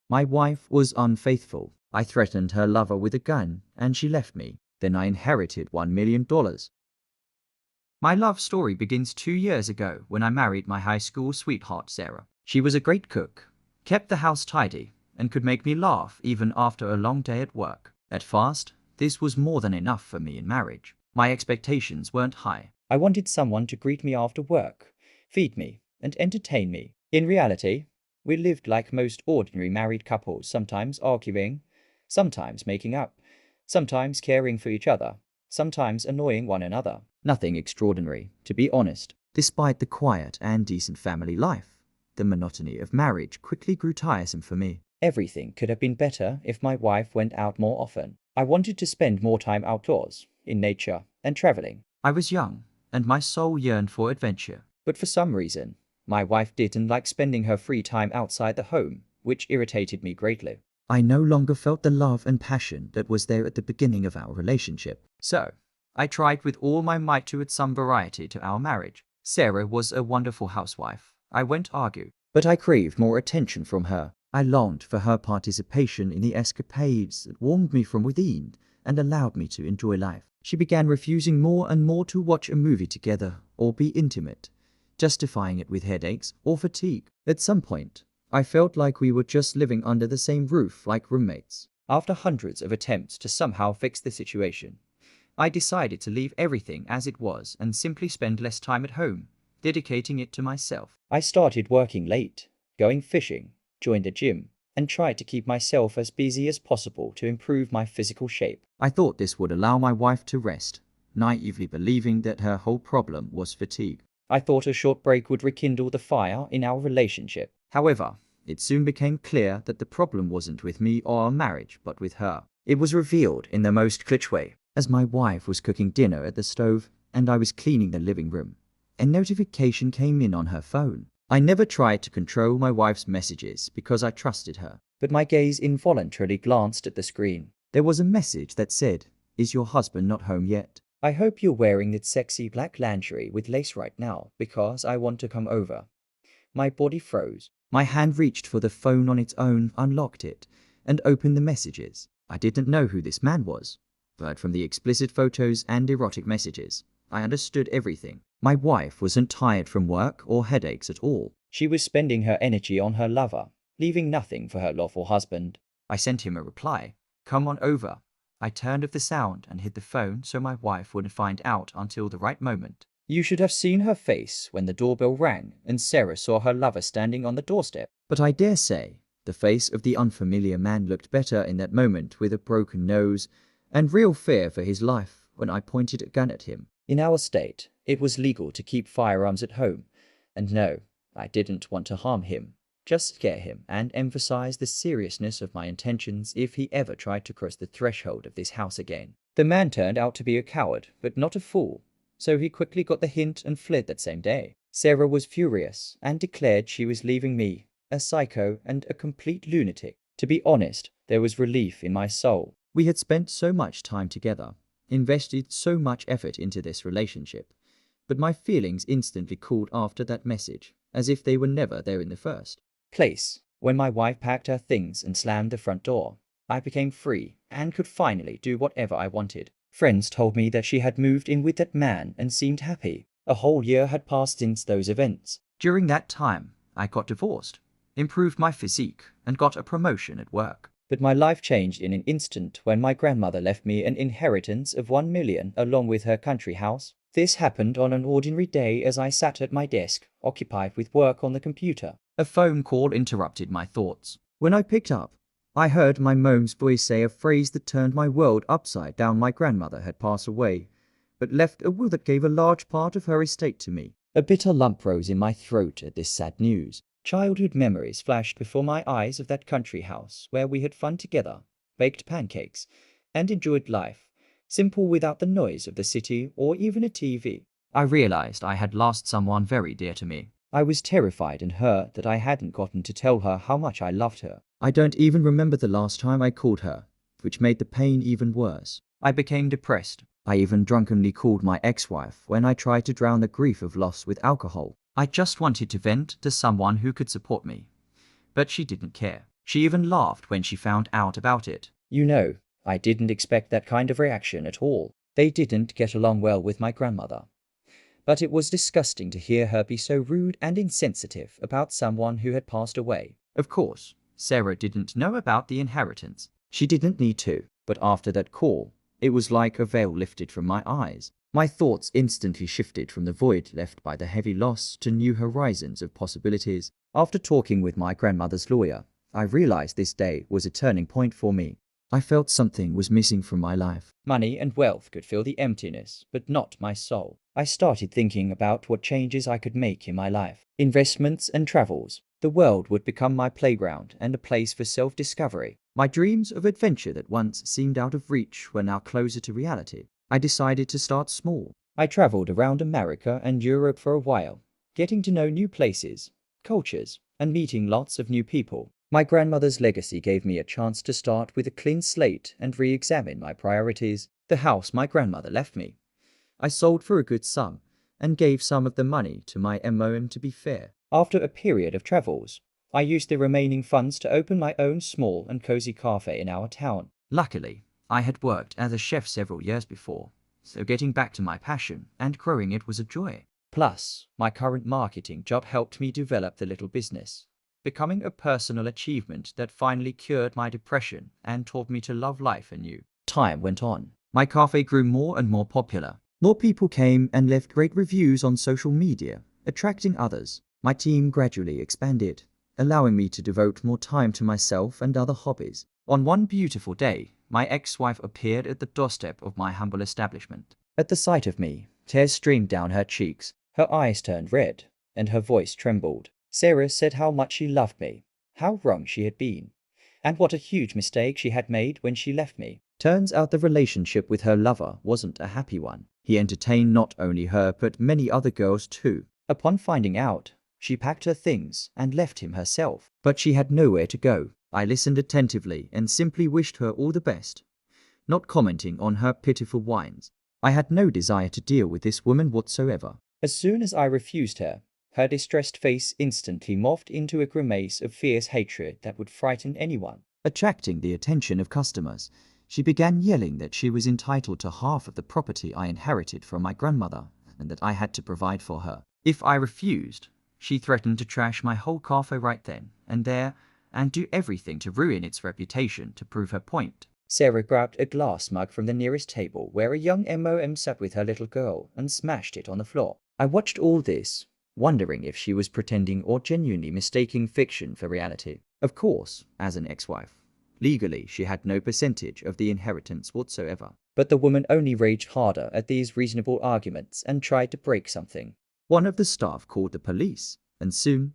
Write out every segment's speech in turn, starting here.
My wife was unfaithful. I threatened her lover with a gun, and she left me. Then I inherited $1 million. My love story begins 2 years ago when I married my high school sweetheart Sarah. She was a great cook, kept the house tidy, and could make me laugh even after a long day at work. At first, this was more than enough for me in marriage. My expectations weren't high. I wanted someone to greet me after work, feed me, and entertain me. In reality, we lived like most ordinary married couples, sometimes arguing, sometimes making up, sometimes caring for each other, sometimes annoying one another. Nothing extraordinary, to be honest. Despite the quiet and decent family life, the monotony of marriage quickly grew tiresome for me. Everything could have been better if my wife went out more often. I wanted to spend more time outdoors, in nature, and traveling. I was young, and my soul yearned for adventure. But for some reason, my wife didn't like spending her free time outside the home, which irritated me greatly. I no longer felt the love and passion that was there at the beginning of our relationship. So, I tried with all my might to add some variety to our marriage. Sarah was a wonderful housewife. I won't argue. But I craved more attention from her. I longed for her participation in the escapades that warmed me from within and allowed me to enjoy life. She began refusing more and more to watch a movie together or be intimate, justifying it with headaches or fatigue. At some point, I felt like we were just living under the same roof like roommates. After hundreds of attempts to somehow fix the situation, I decided to leave everything as it was and simply spend less time at home, dedicating it to myself. I started working late, going fishing, joined a gym, and tried to keep myself as busy as possible to improve my physical shape. I thought this would allow my wife to rest, naively believing that her whole problem was fatigue. I thought a short break would rekindle the fire in our relationship. However, it soon became clear that the problem wasn't with me or our marriage, but with her. It was revealed in the most clutch way. As my wife was cooking dinner at the stove and I was cleaning the living room, a notification came in on her phone. I never tried to control my wife's messages because I trusted her, but my gaze involuntarily glanced at the screen. There was a message that said, "Is your husband not home yet? I hope you're wearing that sexy black lingerie with lace right now because I want to come over." My body froze. My hand reached for the phone on its own, unlocked it, and opened the messages. I didn't know who this man was, but from the explicit photos and erotic messages, I understood everything. My wife wasn't tired from work or headaches at all. She was spending her energy on her lover, leaving nothing for her lawful husband. I sent him a reply, "Come on over." I turned off the sound and hid the phone so my wife wouldn't find out until the right moment. You should have seen her face when the doorbell rang and Sarah saw her lover standing on the doorstep. But I dare say, the face of the unfamiliar man looked better in that moment, with a broken nose and real fear for his life when I pointed a gun at him. In our state, it was legal to keep firearms at home, and no, I didn't want to harm him, just scare him and emphasize the seriousness of my intentions if he ever tried to cross the threshold of this house again. The man turned out to be a coward, but not a fool, so he quickly got the hint and fled that same day. Sarah was furious and declared she was leaving me, a psycho and a complete lunatic. To be honest, there was relief in my soul. We had spent so much time together, invested so much effort into this relationship, but my feelings instantly cooled after that message, as if they were never there in the first place. When my wife packed her things and slammed the front door, I became free and could finally do whatever I wanted. Friends told me that she had moved in with that man and seemed happy. A whole year had passed since those events. During that time, I got divorced, improved my physique, and got a promotion at work. But my life changed in an instant when my grandmother left me an inheritance of $1 million along with her country house. This happened on an ordinary day as I sat at my desk, occupied with work on the computer. A phone call interrupted my thoughts. When I picked up, I heard my mom's voice say a phrase that turned my world upside down. My grandmother had passed away, but left a will that gave a large part of her estate to me. A bitter lump rose in my throat at this sad news. Childhood memories flashed before my eyes of that country house where we had fun together, baked pancakes, and enjoyed life, simple without the noise of the city or even a TV. I realized I had lost someone very dear to me. I was terrified and hurt that I hadn't gotten to tell her how much I loved her. I don't even remember the last time I called her, which made the pain even worse. I became depressed. I even drunkenly called my ex-wife when I tried to drown the grief of loss with alcohol. I just wanted to vent to someone who could support me, but she didn't care. She even laughed when she found out about it. I didn't expect that kind of reaction at all. They didn't get along well with my grandmother. But it was disgusting to hear her be so rude and insensitive about someone who had passed away. Of course, Sarah didn't know about the inheritance. She didn't need to, but after that call, it was like a veil lifted from my eyes. My thoughts instantly shifted from the void left by the heavy loss to new horizons of possibilities. After talking with my grandmother's lawyer, I realized this day was a turning point for me. I felt something was missing from my life. Money and wealth could fill the emptiness, but not my soul. I started thinking about what changes I could make in my life. Investments and travels. The world would become my playground and a place for self-discovery. My dreams of adventure that once seemed out of reach were now closer to reality. I decided to start small. I traveled around America and Europe for a while, getting to know new places, cultures, and meeting lots of new people. My grandmother's legacy gave me a chance to start with a clean slate and re-examine my priorities. The house my grandmother left me, I sold for a good sum and gave some of the money to my MOM to be fair. After a period of travels, I used the remaining funds to open my own small and cozy cafe in our town. Luckily, I had worked as a chef several years before, so getting back to my passion and growing it was a joy. Plus, my current marketing job helped me develop the little business, becoming a personal achievement that finally cured my depression and taught me to love life anew. Time went on. My cafe grew more and more popular. More people came and left great reviews on social media, attracting others. My team gradually expanded, allowing me to devote more time to myself and other hobbies. On one beautiful day, my ex-wife appeared at the doorstep of my humble establishment. At the sight of me, tears streamed down her cheeks, her eyes turned red, and her voice trembled. Sarah said how much she loved me, how wrong she had been, and what a huge mistake she had made when she left me. Turns out the relationship with her lover wasn't a happy one. He entertained not only her but many other girls too. Upon finding out, she packed her things and left him herself. But she had nowhere to go. I listened attentively and simply wished her all the best, not commenting on her pitiful whines. I had no desire to deal with this woman whatsoever. As soon as I refused her, her distressed face instantly morphed into a grimace of fierce hatred that would frighten anyone. Attracting the attention of customers, she began yelling that she was entitled to half of the property I inherited from my grandmother and that I had to provide for her. If I refused, she threatened to trash my whole cafe right then and there and do everything to ruin its reputation to prove her point. Sarah grabbed a glass mug from the nearest table where a young MOM sat with her little girl and smashed it on the floor. I watched all this, wondering if she was pretending or genuinely mistaking fiction for reality. Of course, as an ex-wife, legally she had no percentage of the inheritance whatsoever. But the woman only raged harder at these reasonable arguments and tried to break something. One of the staff called the police, and soon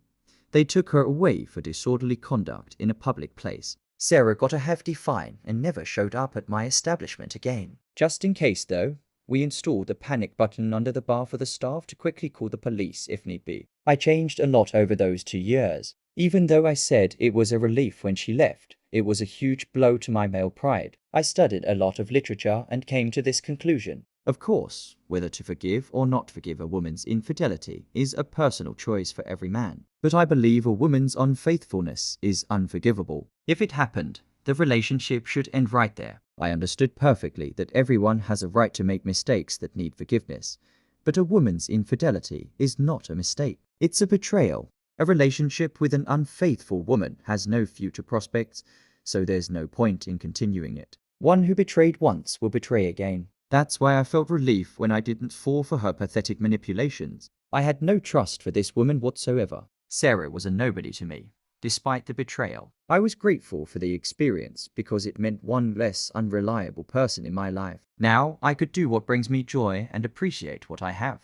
they took her away for disorderly conduct in a public place. Sarah got a hefty fine and never showed up at my establishment again. Just in case though, we installed a panic button under the bar for the staff to quickly call the police if need be. I changed a lot over those 2 years. Even though I said it was a relief when she left, it was a huge blow to my male pride. I studied a lot of literature and came to this conclusion. Of course, whether to forgive or not forgive a woman's infidelity is a personal choice for every man. But I believe a woman's unfaithfulness is unforgivable. If it happened, the relationship should end right there. I understood perfectly that everyone has a right to make mistakes that need forgiveness. But a woman's infidelity is not a mistake. It's a betrayal. A relationship with an unfaithful woman has no future prospects, so there's no point in continuing it. One who betrayed once will betray again. That's why I felt relief when I didn't fall for her pathetic manipulations. I had no trust for this woman whatsoever. Sarah was a nobody to me, despite the betrayal. I was grateful for the experience because it meant one less unreliable person in my life. Now I could do what brings me joy and appreciate what I have.